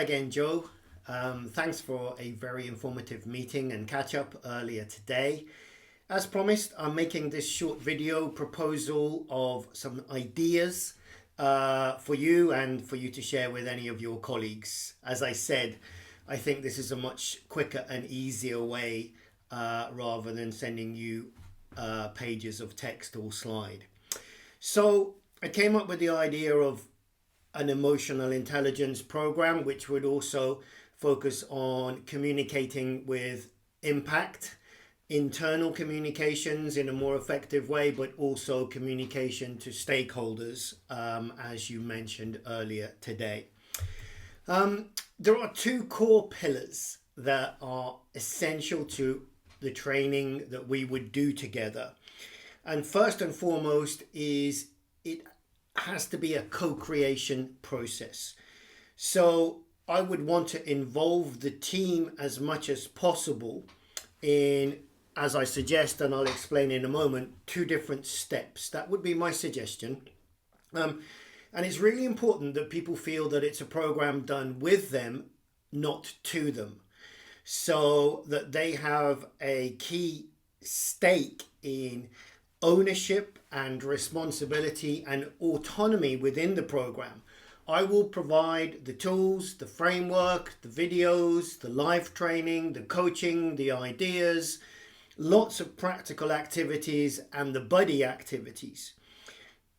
again, Joe. Thanks for a very informative meeting and catch up earlier today. As promised, I'm making this short video proposal of some ideas for you and for you to share with any of your colleagues. As I said, I think this is a much quicker and easier way rather than sending you pages of text or slide. So I came up with the idea of an emotional intelligence program, which would also focus on communicating with impact, internal communications in a more effective way, but also communication to stakeholders, as you mentioned earlier today. There are two core pillars that are essential to the training that we would do together. And first and foremost is it has to be a co-creation process. So I would want to involve the team as much as possible in, as I suggest, and I'll explain in a moment, 2 different steps. That would be my suggestion. And it's really important that people feel that it's a program done with them, not to them, so that they have a key stake in ownership and responsibility and autonomy within the program. I will provide the tools, the framework, the videos, the live training, the coaching, the ideas, lots of practical activities and the buddy activities.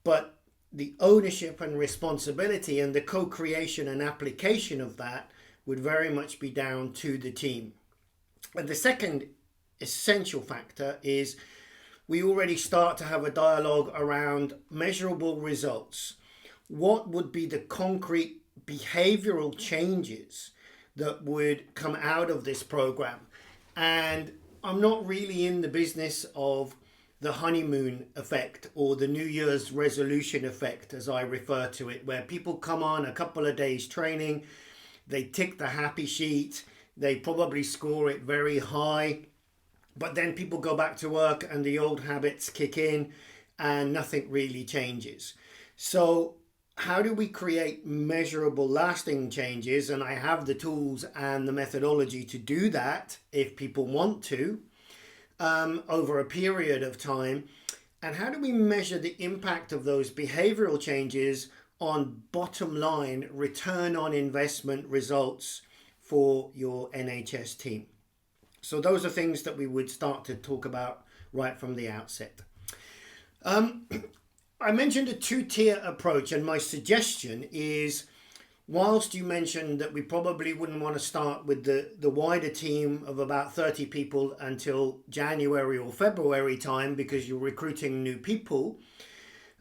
But the ownership and responsibility and the co-creation and application of that would very much be down to the team. And the second essential factor is we already start to have a dialogue around measurable results. What would be the concrete behavioral changes that would come out of this program? And I'm not really in the business of the honeymoon effect or the New Year's resolution effect, as I refer to it, where people come on a couple of days training, they tick the happy sheet, they probably score it very high, but then people go back to work and the old habits kick in and nothing really changes. So how do we create measurable, lasting changes? And I have the tools and the methodology to do that if people want to, over a period of time. And how do we measure the impact of those behavioral changes on bottom line return on investment results for your NHS team? So those are things that we would start to talk about right from the outset. I mentioned a 2-tier approach, and my suggestion is, whilst you mentioned that we probably wouldn't want to start with the wider team of about 30 people until January or February time because you're recruiting new people,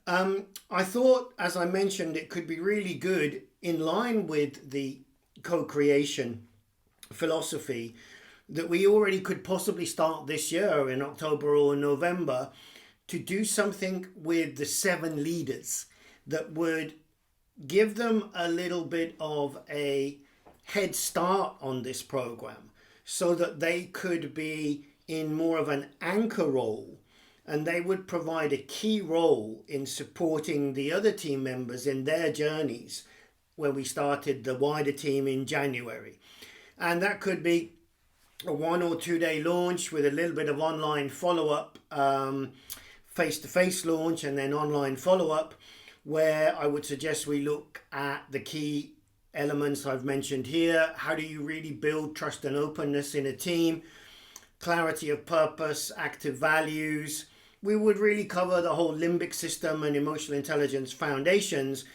I thought, as I mentioned, it could be really good in line with the co-creation philosophy that we already could possibly start this year in October or November to do something with the 7 leaders that would give them a little bit of a head start on this program so that they could be in more of an anchor role, and they would provide a key role in supporting the other team members in their journeys when we started the wider team in January. And that could be a 1 or 2 day launch with a little bit of online follow-up, face-to-face launch and then online follow-up, where I would suggest we look at the key elements I've mentioned here. How do you really build trust and openness in a team? Clarity of purpose, active values. We would really cover the whole limbic system and emotional intelligence foundations.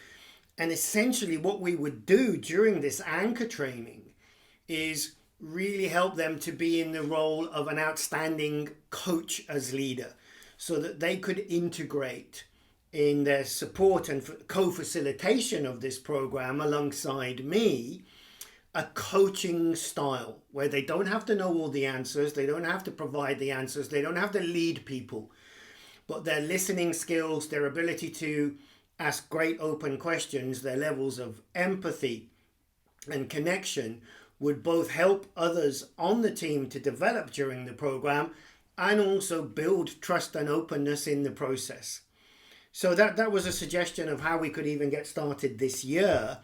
And essentially what we would do during this anchor training is really help them to be in the role of an outstanding coach as leader, so that they could integrate in their support and co-facilitation of this program alongside me a coaching style where they don't have to know all the answers, they don't have to provide the answers, they don't have to lead people, but their listening skills, their ability to ask great open questions, their levels of empathy and connection would both help others on the team to develop during the program and also build trust and openness in the process. So that was a suggestion of how we could even get started this year.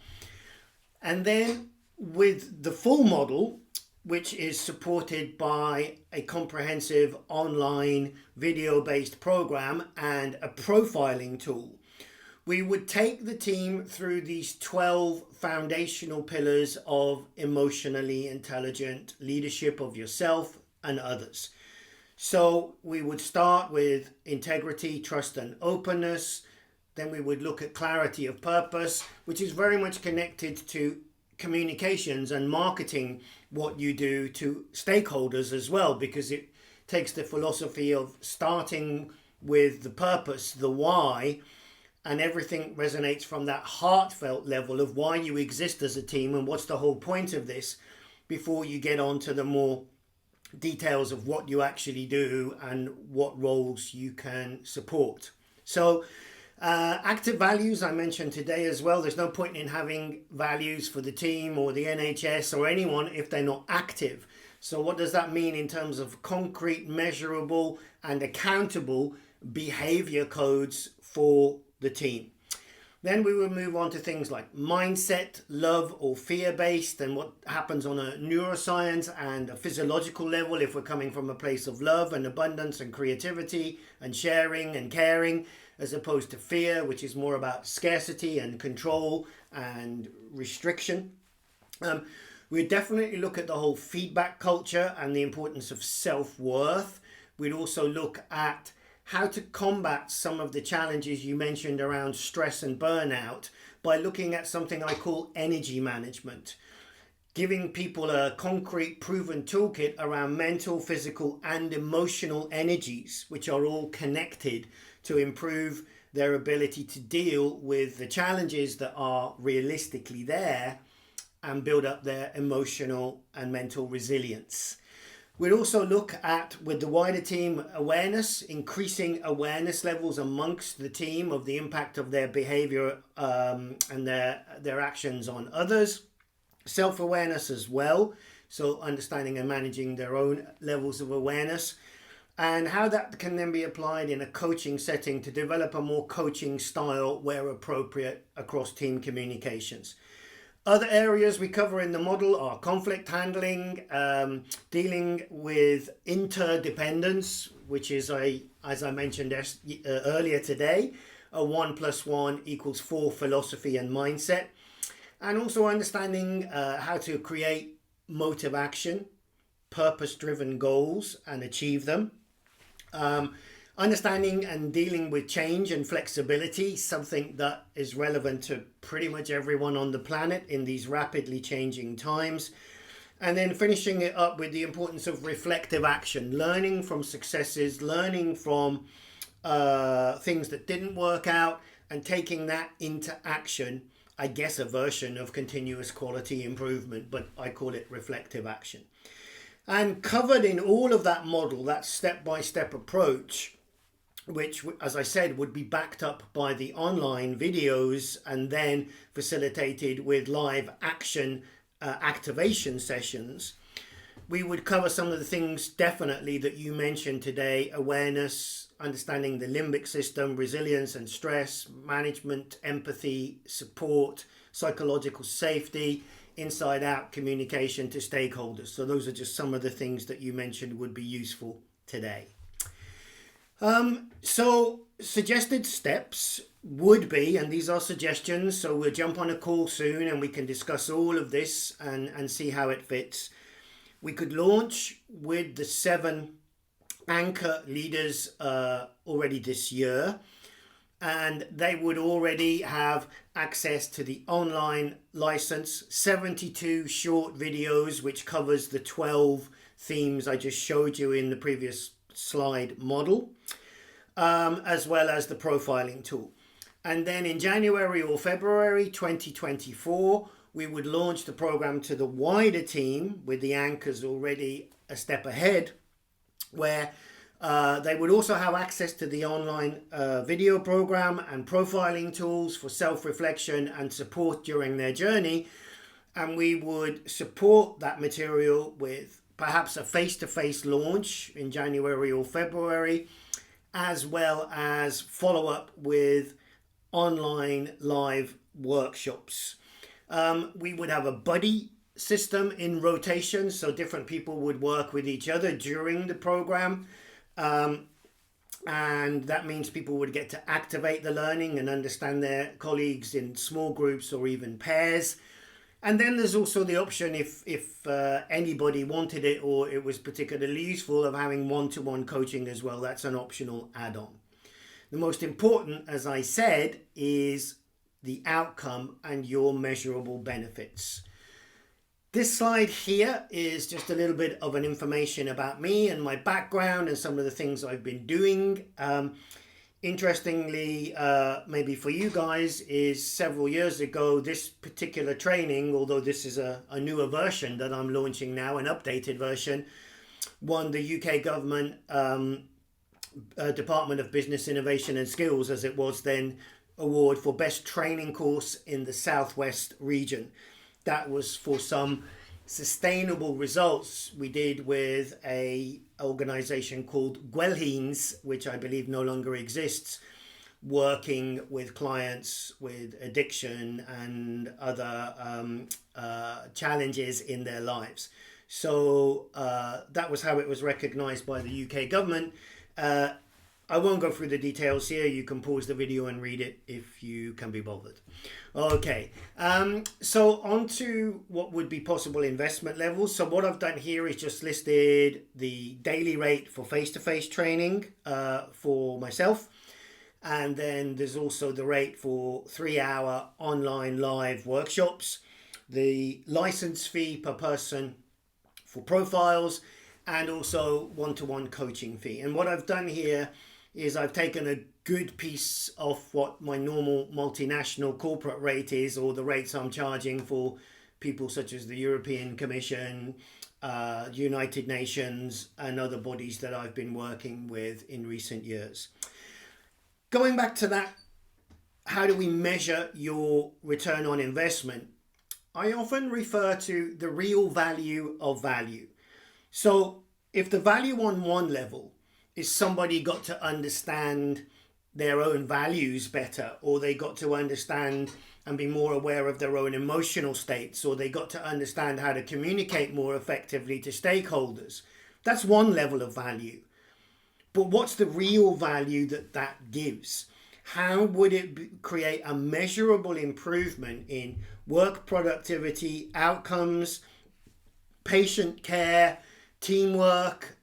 And then With the full model, which is supported by a comprehensive online video-based program and a profiling tool, we would take the team through these 12 foundational pillars of emotionally intelligent leadership of yourself and others. So we would start with integrity, trust and openness. Then we would look at clarity of purpose, which is very much connected to communications and marketing what you do to stakeholders as well, because it takes the philosophy of starting with the purpose, the why, and everything resonates from that heartfelt level of why you exist as a team and what's the whole point of this, before you get on to the more details of what you actually do and what roles you can support. So active values I mentioned today as well. There's no point in having values for the team or the NHS or anyone if they're not active. So what does that mean in terms of concrete, measurable and accountable behavior codes for the team? Then we will move on to things like mindset, love or fear-based, and what happens on a neuroscience and a physiological level if we're coming from a place of love and abundance and creativity and sharing and caring, as opposed to fear, which is more about scarcity and control and restriction. We'd definitely look at the whole feedback culture and the importance of self-worth. We'd also look at how to combat some of the challenges you mentioned around stress and burnout by looking at something I call energy management, giving people a concrete proven toolkit around mental, physical and emotional energies, which are all connected to improve their ability to deal with the challenges that are realistically there and build up their emotional and mental resilience. We'd also look at, with the wider team, awareness, increasing awareness levels amongst the team of the impact of their behavior and their actions on others. Self-awareness as well, so understanding and managing their own levels of awareness, and how that can then be applied in a coaching setting to develop a more coaching style where appropriate across team communications. Other areas we cover in the model are conflict handling, dealing with interdependence, which is, as I mentioned earlier today, a 1 + 1 = 4 philosophy and mindset, and also understanding how to create motive action, purpose-driven goals and achieve them. Understanding and dealing with change and flexibility, something that is relevant to pretty much everyone on the planet in these rapidly changing times. And then finishing it up with the importance of reflective action, learning from successes, learning from things that didn't work out and taking that into action. I guess a version of continuous quality improvement, but I call it reflective action. And covered in all of that model, that step-by-step approach, which, as I said, would be backed up by the online videos and then facilitated with live action activation sessions. We would cover some of the things definitely that you mentioned today: awareness, understanding the limbic system, resilience and stress, management, empathy, support, psychological safety, inside out communication to stakeholders. So those are just some of the things that you mentioned would be useful today. So suggested steps would be, and these are suggestions, so we'll jump on a call soon and we can discuss all of this and see how it fits. We could launch with the 7 anchor leaders already this year, and they would already have access to the online license, 72 short videos, which covers the 12 themes I just showed you in the previous slide model, as well as the profiling tool. And then in January or February 2024, we would launch the program to the wider team with the anchors already a step ahead, where they would also have access to the online video program and profiling tools for self-reflection and support during their journey. And we would support that material with perhaps a face-to-face launch in January or February, as well as follow-up with online live workshops. We would have a buddy system in rotation, so different people would work with each other during the program. And that means people would get to activate the learning and understand their colleagues in small groups or even pairs. And then there's also the option, if anybody wanted it or it was particularly useful, of having one-to-one coaching as well. That's an optional add-on. The most important, as I said, is the outcome and your measurable benefits. This slide here is just a little bit of an information about me and my background and some of the things I've been doing. Interestingly, maybe for you guys, is several years ago, this particular training, although this is a newer version that I'm launching now, an updated version, won the UK government Department of Business Innovation and Skills, as it was then, award for best training course in the Southwest region. That was for some sustainable results we did with a organization called Gwelheens, which I believe no longer exists, working with clients with addiction and other challenges in their lives. So that was how it was recognized by the UK government. I won't go through the details here. You can pause the video and read it if you can be bothered. Okay, so on to what would be possible investment levels. So what I've done here is just listed the daily rate for face-to-face training for myself. And then there's also the rate for 3-hour online live workshops, the license fee per person for profiles, and also one-to-one coaching fee. And what I've done here is I've taken a good piece of what my normal multinational corporate rate is, or the rates I'm charging for people such as the European Commission, United Nations, and other bodies that I've been working with in recent years. Going back to that, how do we measure your return on investment? I often refer to the real value of value. So if the value on one level is somebody got to understand their own values better, or they got to understand and be more aware of their own emotional states, or they got to understand how to communicate more effectively to stakeholders, that's one level of value. But what's the real value that gives? How would it create a measurable improvement in work productivity, outcomes, patient care, teamwork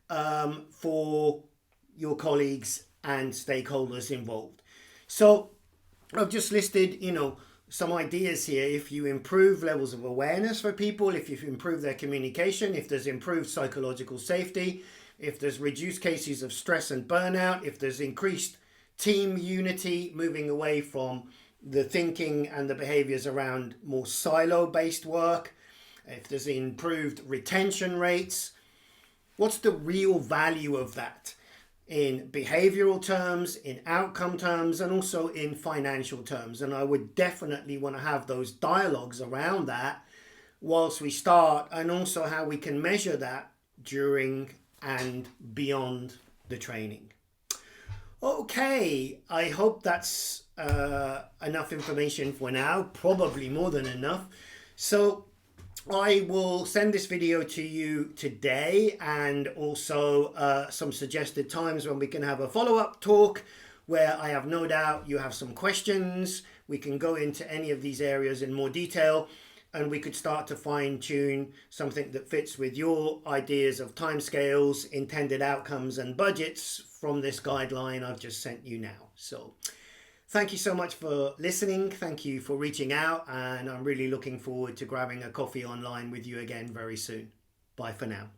for your colleagues and stakeholders involved? So I've just listed, some ideas here. If you improve levels of awareness for people, if you improve their communication, if there's improved psychological safety, if there's reduced cases of stress and burnout, if there's increased team unity, moving away from the thinking and the behaviors around more silo-based work, if there's improved retention rates, what's the real value of that in behavioral terms, in outcome terms, and also in financial terms? And I would definitely want to have those dialogues around that whilst we start, and also how we can measure that during and beyond the training. Okay, I hope that's enough information for now, probably more than enough. So I will send this video to you today, and also some suggested times when we can have a follow-up talk where I have no doubt you have some questions. We can go into any of these areas in more detail, and we could start to fine-tune something that fits with your ideas of timescales, intended outcomes, and budgets from this guideline I've just sent you now. So thank you so much for listening. Thank you for reaching out, and I'm really looking forward to grabbing a coffee online with you again very soon. Bye for now.